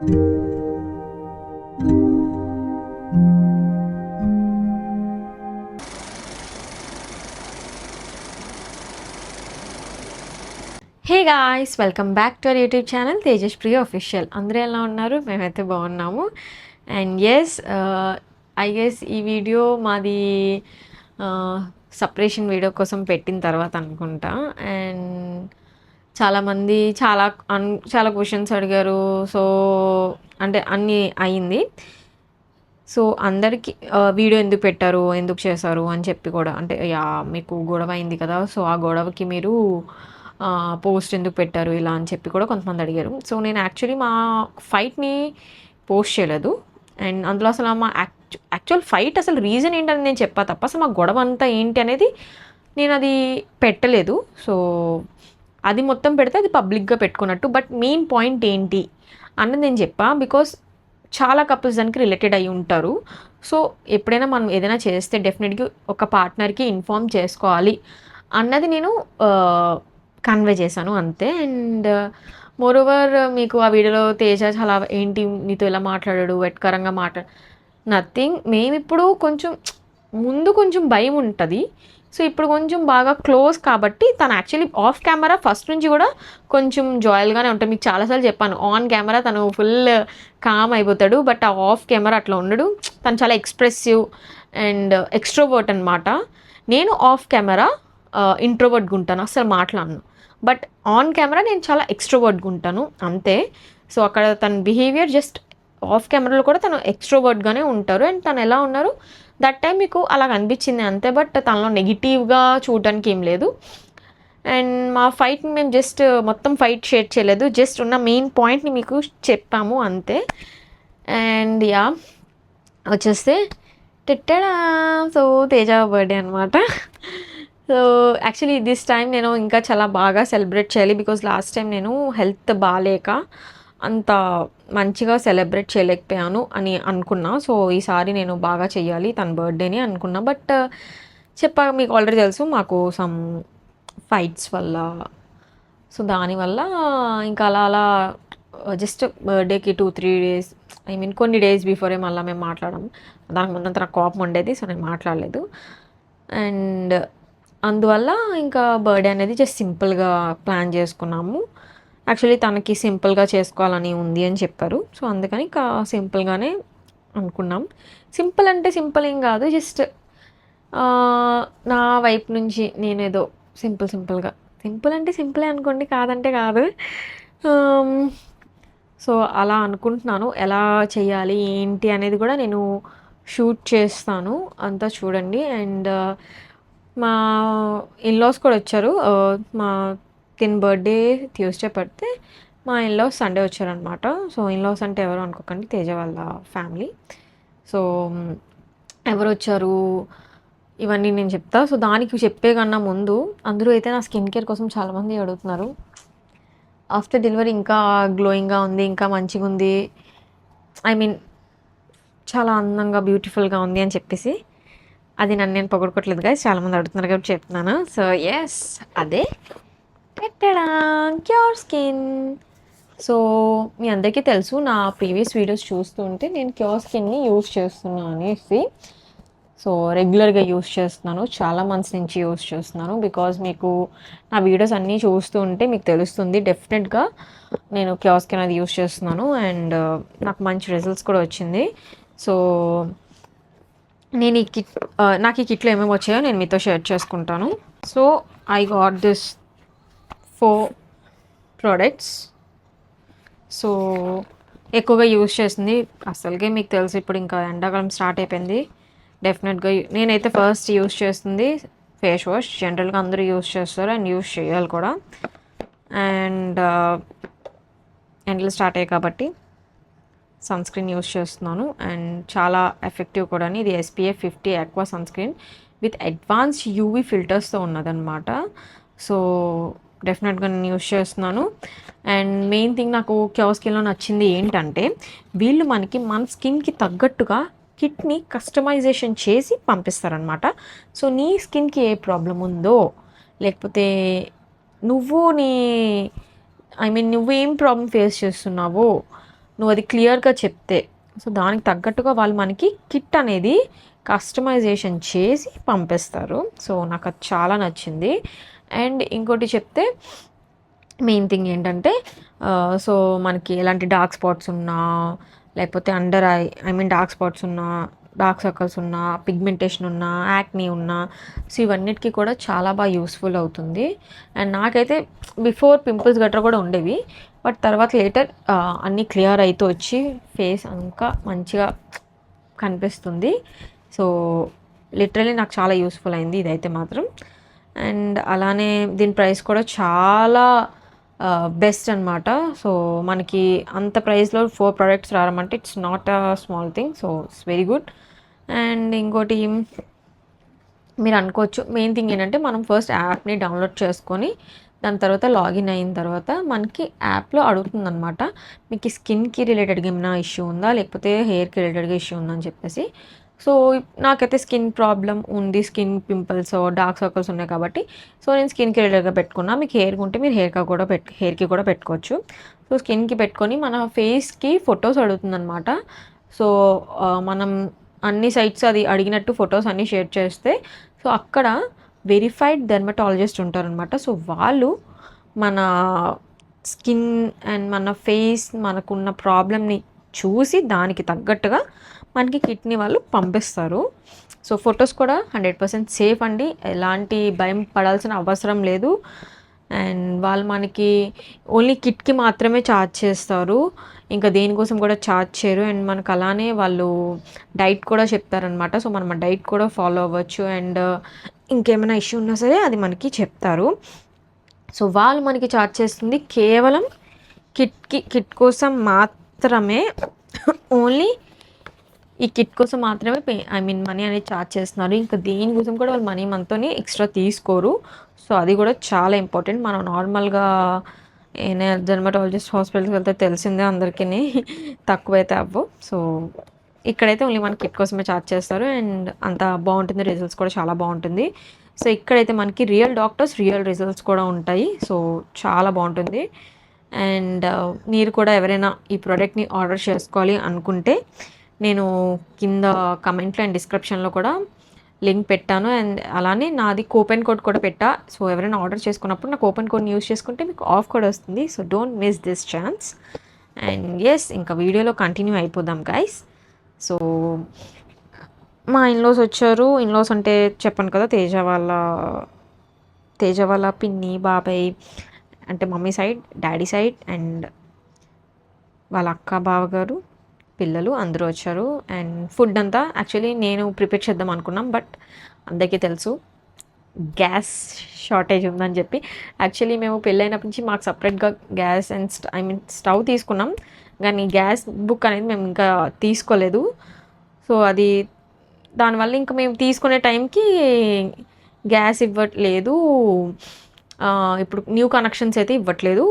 Hey guys, welcome back to our YouTube channel Tejaspriya official. అందరూ ఎలా ఉన్నారు? మేమైతే బాగున్నాము. అండ్ ఎస్, ఐ గెస్ ఈ వీడియో మాది సపరేషన్ వీడియో కోసం పెట్టిన తర్వాత అనుకుంటా. అండ్ చాలామంది చాలా క్వశ్చన్స్ అడిగారు. సో అంటే అన్నీ అయింది. సో అందరికీ వీడియో ఎందుకు పెట్టారు, ఎందుకు చేశారు అని చెప్పి కూడా, అంటే మీకు గొడవ అయింది కదా, సో ఆ గొడవకి మీరు పోస్ట్ ఎందుకు పెట్టారు ఇలా అని చెప్పి కూడా కొంతమంది అడిగారు. సో నేను యాక్చువల్లీ మా ఫైట్ని పోస్ట్ చేయలేదు. అండ్ అందులో అసలు మా యాక్చువల్ ఫైట్ అసలు రీజన్ ఏంటని నేను చెప్పా తప్ప అసలు మా గొడవ అంతా ఏంటి అనేది నేను అది పెట్టలేదు. సో అది మొత్తం పెడితే అది పబ్లిక్గా పెట్టుకున్నట్టు. బట్ మెయిన్ పాయింట్ ఏంటి అన్నది నేను చెప్పా. బికాస్ చాలా కపుల్స్ దానికి రిలేటెడ్ అయి ఉంటారు. సో ఎప్పుడైనా మనం ఏదైనా చేస్తే డెఫినెట్గా ఒక పార్ట్నర్కి ఇన్ఫార్మ్ చేసుకోవాలి అన్నది నేను కన్వే చేశాను అంతే. అండ్ మోరోవర్ మీకు ఆ వీడియోలో తేజ చాలా ఏంటి నీతో ఇలా మాట్లాడాడు, వెట్కరంగా నథింగ్. మేము ఇప్పుడు ముందు కొంచెం భయం ఉంటుంది. సో ఇప్పుడు కొంచెం బాగా క్లోజ్ కాబట్టి తను యాక్చువల్లీ ఆఫ్ కెమెరా ఫస్ట్ నుంచి కూడా కొంచెం జాయల్గానే ఉంటాడు. మీకు చాలాసార్లు చెప్పాను, ఆన్ కెమెరా తను ఫుల్ కామ్ అయిపోతాడు, బట్ ఆ ఆఫ్ కెమెరా అట్లా ఉండడు. తను చాలా ఎక్స్ప్రెసివ్ అండ్ ఎక్స్ట్రోవర్ట్ అనమాట. నేను ఆఫ్ కెమెరా ఇంట్రోవర్ట్గా ఉంటాను, అసలు మాట్లాడను. బట్ ఆన్ కెమెరా నేను చాలా ఎక్స్ట్రోవర్ట్గా ఉంటాను అంతే. సో అక్కడ తన బిహేవియర్ జస్ట్ ఆఫ్ కెమెరాలో కూడా తను ఎక్స్ట్రోవర్ట్గానే ఉంటారు. అండ్ తను ఎలా ఉన్నారు దట్ టైం మీకు అలా అనిపించింది అంతే. బట్ తనలో నెగిటివ్గా చూడడానికి ఏం లేదు. అండ్ మా ఫైట్ని మేము జస్ట్ మొత్తం ఫైట్ షేర్ చేయలేదు, జస్ట్ ఉన్న మెయిన్ పాయింట్ని మీకు చెప్పాము అంతే. అండ్ వచ్చేస్తే తిట్టడా. సో తేజ బర్త్డే అనమాట. సో యాక్చువల్లీ దిస్ టైం నేను ఇంకా చాలా బాగా సెలబ్రేట్ చేయాలి. బికాజ్ లాస్ట్ టైం నేను హెల్త్ బాగాలేక అంత మంచిగా సెలబ్రేట్ చేయలేకపోయాను అని అనుకున్నా. సో ఈసారి నేను బాగా చెయ్యాలి తన బర్త్డేని అనుకున్నా. బట్ చెప్పాక మీకు ఆల్రెడీ తెలుసు, మాకు సమ్ ఫైట్స్ వల్ల, సో దానివల్ల ఇంకా అలా జస్ట్ బర్త్డేకి 2-3 డేస్, ఐ మీన్ కొన్ని డేస్ బిఫోరే మళ్ళీ మేము మాట్లాడాము. దానికి ముందంత నాకు కోపం ఉండేది, సో నేను మాట్లాడలేదు. అండ్ అందువల్ల ఇంకా బర్త్డే అనేది జస్ట్ సింపుల్గా ప్లాన్ చేసుకున్నాము. యాక్చువల్లీ తనకి సింపుల్గా చేసుకోవాలని ఉంది అని చెప్పారు. సో అందుకని ఇంకా సింపుల్గానే అనుకున్నాం. సింపుల్ అంటే సింపుల్ ఏం కాదు, జస్ట్ నా వైపు నుంచి నేను ఏదో సింపుల్గా, సింపుల్ అంటే సింపులే అనుకోండి, కాదంటే కాదు. సో అలా అనుకుంటున్నాను. ఎలా చేయాలి ఏంటి అనేది కూడా నేను షూట్ చేస్తాను, అంతా చూడండి. అండ్ మా ఇన్లాస్ కూడా వచ్చారు. మా తిన్ బర్త్డే ట్యూస్డే పడితే మా ఇన్లాస్ సండే వచ్చారనమాట. సో ఇన్లాస్ అంటే ఎవరు అనుకోకండి, తేజ వాళ్ళ ఫ్యామిలీ. సో ఎవరు వచ్చారు ఇవన్నీ నేను చెప్తా. సో దానికి చెప్పే కన్నా ముందు అందరూ అయితే నా స్కిన్ కేర్ కోసం చాలామంది అడుగుతున్నారు. ఆఫ్టర్ డెలివరీ ఇంకా గ్లోయింగ్గా ఉంది, ఇంకా మంచిగా ఉంది, ఐ మీన్ చాలా అందంగా బ్యూటిఫుల్గా ఉంది అని చెప్పేసి. అది నన్ను నేను పొగడుకోవట్లేదు గాయస్, చాలామంది అడుగుతున్నారు కాబట్టి చెప్తున్నాను. సో ఎస్, అదే క్యూర్ స్కిన్. సో మీ అందరికీ తెలుసు, నా ప్రీవియస్ వీడియోస్ చూస్తుంటే నేను క్యూర్ స్కిన్ని యూజ్ చేస్తున్నాను అనేసి. సో రెగ్యులర్గా యూజ్ చేస్తున్నాను, చాలా మంత్స్ నుంచి యూజ్ చేస్తున్నాను. బికాజ్ మీకు నా వీడియోస్ అన్నీ చూస్తూ ఉంటే మీకు తెలుస్తుంది డెఫినెట్గా నేను క్యూర్ స్కిన్ అది యూజ్ చేస్తున్నాను. అండ్ నాకు మంచి రిజల్ట్స్ కూడా వచ్చింది. సో నేను నాకు ఈ కిట్లో ఏమేమి వచ్చాయో నేను మీతో షేర్ చేసుకుంటాను. So I got this 4 products. So ఎక్కువగా యూజ్ చేసింది అసలుకే మీకు తెలుసు, ఇప్పుడు ఇంకా ఎండాకాలం స్టార్ట్ అయిపోయింది. డెఫినెట్గా నేనైతే ఫస్ట్ యూజ్ చేస్తుంది ఫేస్ వాష్. జనరల్గా అందరూ యూజ్ చేస్తారు అండ్ యూజ్ చేయాలి కూడా. అండ్ ఎండలు స్టార్ట్ అయ్యాయి కాబట్టి సన్ స్క్రీన్ యూజ్ చేస్తున్నాను. అండ్ చాలా ఎఫెక్టివ్ కూడా. ఇది SPF 50 aqua sun screen with advanced UV ఫిల్టర్స్తో ఉన్నదన్నమాట. సో డెఫినెట్గా నేను యూజ్ చేస్తున్నాను. అండ్ మెయిన్ థింగ్ నాకు క్యూర్ స్కిన్లో నచ్చింది ఏంటంటే, వీళ్ళు మనకి మన స్కిన్కి తగ్గట్టుగా కిట్ని కస్టమైజేషన్ చేసి పంపిస్తారనమాట. సో నీ స్కిన్కి ఏ ప్రాబ్లం ఉందో, లేకపోతే నువ్వేం ప్రాబ్లం ఫేస్ చేస్తున్నావో, నువ్వు అది క్లియర్గా చెప్తే, సో దానికి తగ్గట్టుగా వాళ్ళు మనకి కిట్ అనేది కస్టమైజేషన్ చేసి పంపిస్తారు. సో నాకు అది చాలా నచ్చింది. అండ్ ఇంకోటి చెప్తే మెయిన్ థింగ్ ఏంటంటే సో మనకి ఎలాంటి డార్క్ స్పాట్స్ ఉన్నా, లేకపోతే under eye mean dark spots ఉన్నా, డార్క్ సర్కిల్స్ ఉన్నా, పిగ్మెంటేషన్ ఉన్నా, యాక్నీ ఉన్నా, సో ఇవన్నిటికీ కూడా చాలా బాగా యూస్ఫుల్ అవుతుంది. అండ్ నాకైతే బిఫోర్ పింపుల్స్ గట్రా కూడా ఉండేవి, బట్ తర్వాత లేటర్ అన్నీ క్లియర్ అయితే వచ్చి ఫేస్ ఇంకా మంచిగా కనిపిస్తుంది. సో లిటరలీ నాకు చాలా యూస్ఫుల్ అయింది ఇదైతే మాత్రం. అండ్ అలానే దీని ప్రైస్ కూడా చాలా బెస్ట్ అనమాట. సో మనకి అంత ప్రైస్లో 4 ప్రోడక్ట్స్ రావమంటే it's not a small thing. So it's very good. And ఇంకోటి మీరు అనుకోవచ్చు, మెయిన్ థింగ్ ఏంటంటే మనం ఫస్ట్ యాప్ని డౌన్లోడ్ చేసుకొని దాని తర్వాత లాగిన్ అయిన తర్వాత మనకి యాప్లో అడుగుతుందనమాట, మీకు స్కిన్కి రిలేటెడ్గా ఏమైనా ఇష్యూ ఉందా, లేకపోతే హెయిర్కి రిలేటెడ్గా ఇష్యూ ఉందా అని చెప్పేసి. సో నాకైతే స్కిన్ ప్రాబ్లం ఉంది, స్కిన్ పింపుల్స్, డార్క్ సర్కిల్స్ ఉన్నాయి కాబట్టి సో నేను స్కిన్కి రిలేటెడ్గా పెట్టుకున్నా. మీకు హెయిర్కి ఉంటే మీరు హెయిర్కి కూడా పెట్టుకోవచ్చు. సో స్కిన్కి పెట్టుకొని మన ఫేస్కి ఫొటోస్ అడుగుతుందనమాట. సో మనం అన్ని సైట్స్ అది అడిగినట్టు ఫొటోస్ అన్నీ షేర్ చేస్తే సో అక్కడ వెరిఫైడ్ డెర్మటాలజిస్ట్ ఉంటారనమాట. సో వాళ్ళు మన స్కిన్ అండ్ మన ఫేస్ మనకున్న ప్రాబ్లమ్ని చూసి దానికి తగ్గట్టుగా మనకి కిట్ని వాళ్ళు పంపిస్తారు. సో ఫొటోస్ కూడా 100% సేఫ్ అండి, ఎలాంటి భయం పడాల్సిన అవసరం లేదు. అండ్ వాళ్ళు మనకి ఓన్లీ కిట్కి మాత్రమే ఛార్జ్ చేస్తారు, ఇంకా దేనికోసం కూడా ఛార్జ్ చేయరు. అండ్ మనకు అలానే వాళ్ళు డైట్ కూడా చెప్తారనమాట. సో మనం ఆ డైట్ కూడా ఫాలో అవ్వచ్చు. అండ్ ఇంకేమైనా ఇష్యూ ఉన్నా సరే అది మనకి చెప్తారు. సో వాళ్ళు మనకి ఛార్జ్ చేస్తుంది కేవలం కిట్ కోసం మాత్రమే, ఓన్లీ ఈ కిట్ కోసం మాత్రమే మనీ అనేది ఛార్జ్ చేస్తున్నారు. ఇంకా దేనికోసం కూడా వాళ్ళు మనీ మనతోని ఎక్స్ట్రా తీసుకోరు. సో అది కూడా చాలా ఇంపార్టెంట్. మనం నార్మల్గా డెర్మటాలజిస్ట్ హాస్పిటల్కి వెళ్తే తెలిసిందే అందరికీ, తక్కువైతే అవ్వవు. సో ఇక్కడైతే ఓన్లీ మన కిట్ కోసమే ఛార్జ్ చేస్తారు. అండ్ అంత బాగుంటుంది, రిజల్ట్స్ కూడా చాలా బాగుంటుంది. సో ఇక్కడైతే మనకి రియల్ డాక్టర్స్, రియల్ రిజల్ట్స్ కూడా ఉంటాయి. సో చాలా బాగుంటుంది. అండ్ మీరు కూడా ఎవరైనా ఈ ప్రోడక్ట్ని ఆర్డర్ చేసుకోవాలి అనుకుంటే నేను కింద కమెంట్లో అండ్ డిస్క్రిప్షన్లో కూడా లింక్ పెట్టాను. అండ్ అలానే నాది కూపన్ కోడ్ కూడా పెట్టా. సో ఎవరైనా ఆర్డర్ చేసుకున్నప్పుడు నా కూపన్ కోడ్ని యూస్ చేసుకుంటే మీకు ఆఫ్ కోడ్ వస్తుంది. So don't miss this chance. And yes, ఇంకా వీడియోలో కంటిన్యూ అయిపోదాం గైస్. సో మా ఇన్లాస్ వచ్చారు. ఇన్లాస్ అంటే చెప్పాను కదా, తేజ వాళ్ళ పిన్ని, బాబాయ్ అంటే mummy side, daddy side, and వాళ్ళ అక్క, బావగారు, పిల్లలు అందరూ వచ్చారు. అండ్ ఫుడ్ అంతా యాక్చువల్లీ నేను ప్రిపేర్ చేద్దాం అనుకున్నాం, బట్ అందరికీ తెలుసు గ్యాస్ షార్టేజ్ ఉందని చెప్పి. యాక్చువల్లీ మేము పెళ్ళైనప్పటి నుంచి మాకు సపరేట్గా గ్యాస్ అండ్ స్టవ్ తీసుకున్నాం, కానీ గ్యాస్ బుక్ అనేది మేము ఇంకా తీసుకోలేదు. సో అది దానివల్ల ఇంకా మేము తీసుకునే టైంకి గ్యాస్ ఇవ్వట్లేదు. ఇప్పుడు న్యూ కనెక్షన్స్ అయితే ఇవ్వట్లేదు,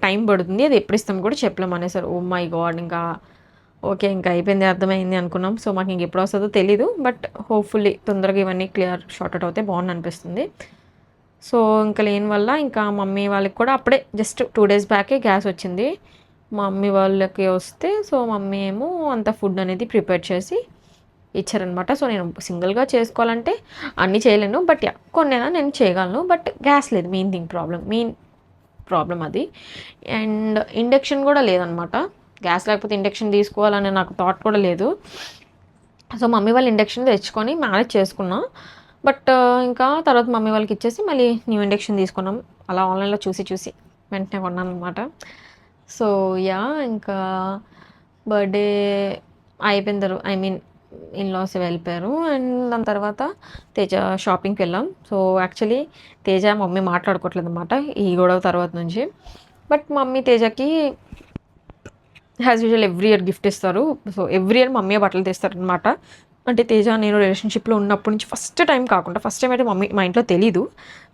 టైం పడుతుంది, అది ఎప్పుడు ఇస్తాం కూడా చెప్పలేము అనేసారు. ఓ మై గాడ్, ఇంకా ఓకే ఇంకా అయిపోయింది, అర్థమైంది అనుకున్నాం. సో మాకు ఇంక ఎప్పుడు వస్తుందో తెలీదు, బట్ హోప్ఫుల్లీ తొందరగా ఇవన్నీ షార్ట్ అవుట్ అవుతే బాగుంది అనిపిస్తుంది. సో ఇంకా లేని వల్ల ఇంకా మమ్మీ వాళ్ళకి కూడా అప్పుడే జస్ట్ 2 days బ్యాకే గ్యాస్ వచ్చింది. మమ్మీ వాళ్ళకి వస్తే సో మమ్మీ ఏమో అంత ఫుడ్ అనేది ప్రిపేర్ చేసి ఇచ్చారనమాట. సో నేను సింగిల్గా చేసుకోవాలంటే అన్నీ చేయలేను, బట్ కొన్నైనా నేను చేయగలను, బట్ గ్యాస్ లేదు, మెయిన్ ప్రాబ్లం అది. అండ్ ఇండక్షన్ కూడా లేదనమాట. గ్యాస్ లేకపోతే ఇండక్షన్ తీసుకోవాలనే నాకు థాట్ కూడా లేదు. సో మమ్మీ వాళ్ళు ఇండక్షన్ తెచ్చుకొని మేనేజ్ చేసుకున్నాం. బట్ ఇంకా తర్వాత మమ్మీ వాళ్ళకి ఇచ్చేసి మళ్ళీ న్యూ ఇండక్షన్ తీసుకున్నాం. అలా ఆన్లైన్లో చూసి వెంటనే కొన్నాను అనమాట. సో యా, ఇంకా బర్త్డే అయిపోయిన తర్వాత ఇన్లాస్ వెళ్ళిపోయారు. అండ్ దాని తర్వాత తేజ షాపింగ్కి వెళ్ళాం. సో యాక్చువల్లీ తేజ మమ్మీ మాట్లాడుకోవట్లేదు అనమాట ఈ గొడవ తర్వాత నుంచి. బట్ మమ్మీ తేజకి as usual every year gift ఇస్తారు. సో ఎవ్రీ ఇయర్ మమ్మీ బట్టలు తెస్తారు అనమాట. అంటే తేజ నేను రిలేషన్షిప్లో ఉన్నప్పటి నుంచి ఫస్ట్ టైం అయితే మమ్మీ మా ఇంట్లో తెలీదు.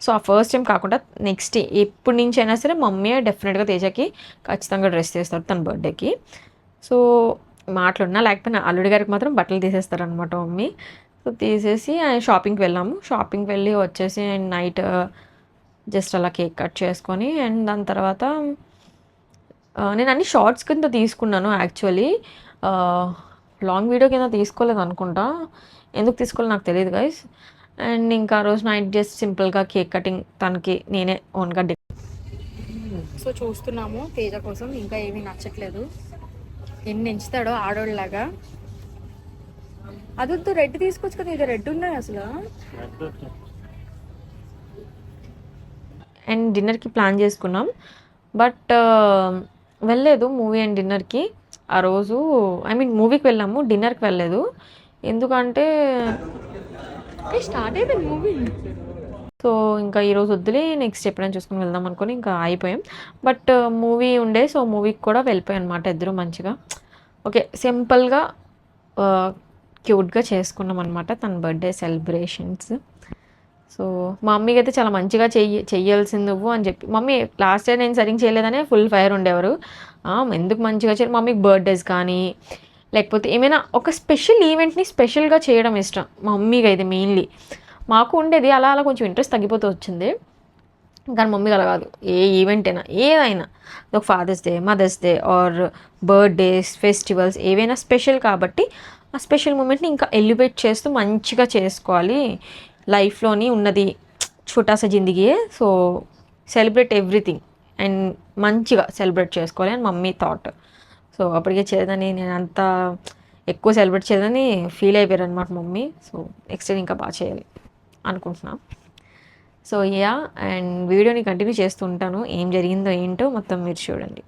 సో ఆ ఫస్ట్ టైం కాకుండా నెక్స్ట్ ఎప్పటి నుంచి అయినా సరే మమ్మీ డెఫినెట్గా తేజకి ఖచ్చితంగా డ్రెస్ చేస్తారు తన బర్త్డేకి. సో మాట్లాడినా లేకపోయినా అల్లుడి గారికి మాత్రం బట్టలు తీసేస్తారనమాట మమ్మీ. సో తీసేసి షాపింగ్కి వెళ్ళాము. షాపింగ్కి వెళ్ళి వచ్చేసి నైట్ జస్ట్ అలా కేక్ కట్ చేసుకొని అండ్ దాని తర్వాత నేను అన్ని షార్ట్స్ కింద తీసుకున్నాను యాక్చువల్లీ. లాంగ్ వీడియో కింద తీసుకోలేదు అనుకుంటా, ఎందుకు తీసుకోలేదు నాకు తెలియదు గైస్. అండ్ ఇంకా ఆ రోజు నైట్ జస్ట్ సింపుల్గా కేక్ కటింగ్ తనకి నేనే ఓన్గా. సో చూస్తున్నాము తేజ కోసం, ఇంకా ఏమీ నచ్చట్లేదు. ఎన్ని ఎంచుతాడో ఆడోళ్ళలాగా. అదొద్దు, రెడ్ తీసుకోవచ్చు కదా, ఇది రెడ్ ఉన్నాయి అసలు. అండ్ డిన్నర్కి ప్లాన్ చేసుకున్నాం, బట్ వెళ్ళలేదు మూవీ అండ్ డిన్నర్కి ఆ రోజు. ఐ మీన్ మూవీకి వెళ్ళాము, డిన్నర్కి వెళ్ళలేదు. ఎందుకంటే స్టార్ట్ అయిపోయింది మూవీ. సో ఇంకా ఈరోజు వద్దులే, నెక్స్ట్ ఎప్పుడైనా చూసుకుని వెళ్దాం అనుకుని ఇంకా అయిపోయాం. బట్ మూవీ ఉండే, సో మూవీకి కూడా వెళ్ళిపోయాం అనమాట ఇద్దరు మంచిగా. ఓకే, సింపుల్గా క్యూట్గా చేసుకున్నాం అనమాట తన బర్త్డే సెలబ్రేషన్స్. సో మా మమ్మీకి అయితే చాలా మంచిగా చెయ్యాల్సింది నువ్వు అని చెప్పి, మమ్మీ లాస్ట్ ఇయర్ నేను సరిగ్గా చేయలేదనే ఫుల్ ఫైర్ ఉండేవారు. ఎందుకు మంచిగా చేయాలి, మమ్మీకి బర్త్డేస్ కానీ లేకపోతే ఏమైనా ఒక స్పెషల్ ఈవెంట్ని స్పెషల్గా చేయడం ఇష్టం మా మమ్మీకి అయితే మెయిన్లీ. మాకు ఉండేది అలా అలా కొంచెం ఇంట్రెస్ట్ తగ్గిపోతూ వచ్చింది, కానీ మమ్మీకి అలా కాదు. ఏ ఈవెంట్ అయినా ఏదైనా, ఒక father's day, mother's day or birthdays, festivals ఏవైనా స్పెషల్ కాబట్టి ఆ స్పెషల్ మూమెంట్ని ఇంకా ఎలివేట్ చేస్తూ మంచిగా చేసుకోవాలి. లైఫ్లోని ఉన్నది ఛోటాసా జిందగీయే, సో సెలబ్రేట్ ఎవ్రీథింగ్ అండ్ మంచిగా సెలబ్రేట్ చేసుకోవాలి అని మమ్మీ థాట్. సో అప్పటికే చేయదని, నేను అంత ఎక్కువ సెలబ్రేట్ చేయదని ఫీల్ అయిపోయారు అనమాట మమ్మీ. సో నెక్స్ట్ ఇంకా బాగా చేయాలి అనుకుంటున్నా. సో యా, అండ్ వీడియోని కంటిన్యూ చేస్తూ ఉంటాను, ఏం జరిగిందో ఏంటో మొత్తం మీరు చూడండి.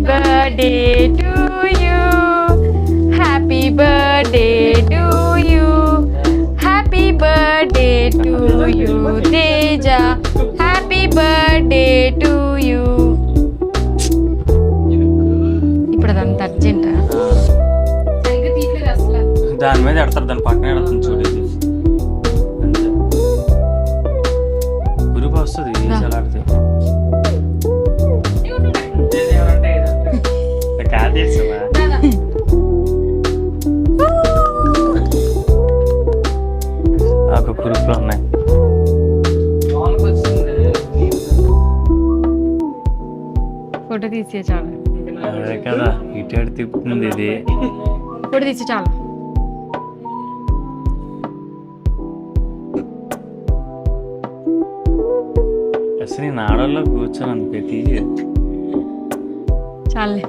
Birthday to you, happy birthday to you, happy birthday to you Teja, happy birthday to you. ఇప్పుడు అదంత అర్జెంట్ దాని మీద ఎడతారు, దాని పక్కన ఎడతాను చూడు. గురుపు వస్తుంది చాలా ఆడితే ఒక గ్రూప్లో ఉన్నాయి. ఫోటో తీసే చాలు. అదే కదా ఇటు తిప్పుతుంది ఇది. ఫోటో తీసే చాలు. అసలు నేను ఆడల్లో కూర్చొని అందుకే తీసి చాలే.